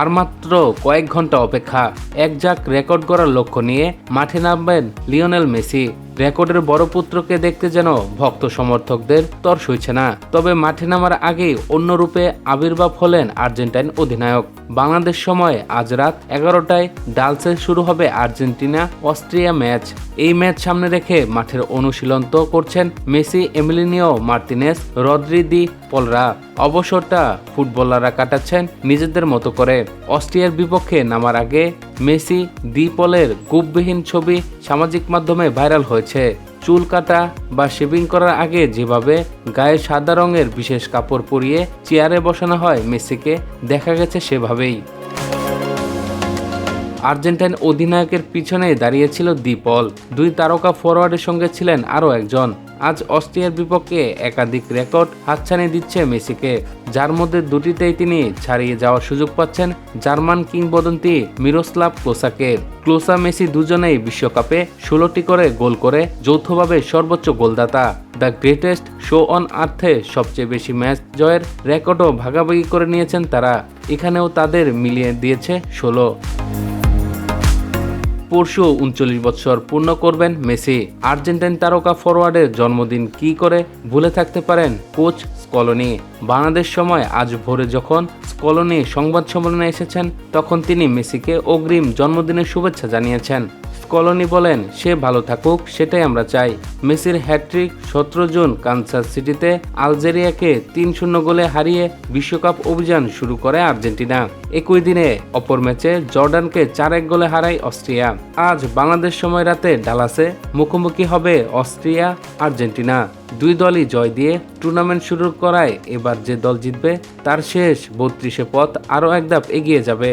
আর মাত্র কয়েক ঘন্টা অপেক্ষা, এক ঝাঁক রেকর্ড গড়ার লক্ষ্য নিয়ে মাঠে নামবেন লিওনেল মেসি। রেকর্ডের বড় পুত্রকে দেখতে যেন ভক্ত সমর্থকদের তর সইছে না। তবে মাঠে নামার আগেই অন্য রূপে আবির্ভাব হলেন আর্জেন্টাইন অধিনায়ক। বাংলাদেশ সময় আজ রাত 11টায় ডালসে শুরু হবে আর্জেন্টিনা অস্ট্রিয়া ম্যাচ। এই ম্যাচ সামনে রেখে মাঠের অনুশীলন তো করছেন মেসি, এমিলিনিও মার্তিনেজ, রদ্রি দি পলরা। অবসরটা ফুটবলাররা কাটাচ্ছেন নিজেদের মতো করে। অস্ট্রিয়ার বিপক্ষে নামার আগে মেসি দি পলের গুপবিহীন ছবি সামাজিক মাধ্যমে ভাইরাল হয়েছে। চুল কাটা বা শেভিং করার আগে যেভাবে গায়ে সাদা রঙের বিশেষ কাপড় পরিয়ে চেয়ারে বসানো হয় মেসিকে, দেখা গেছে সেভাবেই। আর্জেন্টাইন অধিনায়কের পিছনে দাঁড়িয়েছিল দি পল। দুই তারকা ফরোয়ার্ডের সঙ্গে ছিলেন আরও একজন। আজ অস্ট্রিয়ার বিপক্ষে একাধিক রেকর্ড হাতছানি দিচ্ছে মেসিকে, যার মধ্যে দুটিতেই তিনি ছাড়িয়ে যাওয়ার সুযোগ পাচ্ছেন জার্মান কিংবদন্তি মিরোস্লাভ ক্লোসাকে। ক্লোসা মেসি দুজনেই বিশ্বকাপে 16টি করে গোল করে যৌথভাবে সর্বোচ্চ গোলদাতা। দ্য গ্রেটেস্ট শো অন আর্থে সবচেয়ে বেশি ম্যাচ জয়ের রেকর্ডও ভাগাভাগি করে নিয়েছেন তারা। এখানেও তাদের মিলিয়ে দিয়েছে 16। পরশু 39 বছর পূর্ণ করবেন মেসি। আর্জেন্টাইন তারকা ফরোয়ার্ডের জন্মদিন কি করে ভুলে থাকতে পারেন কোচ স্কলোনি। বাংলাদেশ সময় আজ ভোরে যখন স্কলোনি সংবাদ সম্মেলনে এসেছেন, তখন তিনি মেসিকে অগ্রিম জন্মদিনের শুভেচ্ছা জানিয়েছেন। স্কলোনি বলেন, সে ভালো থাকুক, সেটাই আমরা চাই। মেসির হ্যাট্রিক 17 জুন কানসাস সিটিতে আলজেরিয়াকে 3-0 গোলে হারিয়ে বিশ্বকাপ অভিযান শুরু করে আর্জেন্টিনা। একই দিনে অপর ম্যাচে জর্ডানকে 4-1 গোলে হারায় অস্ট্রিয়া। আজ বাংলাদেশ সময় রাতে ডালাসে মুখোমুখি হবে অস্ট্রিয়া আর্জেন্টিনা। দুই দলই জয় দিয়ে টুর্নামেন্ট শুরু করায় এবার যে দল জিতবে তার শেষ 32-এ পথ আরও এক ধাপ এগিয়ে যাবে।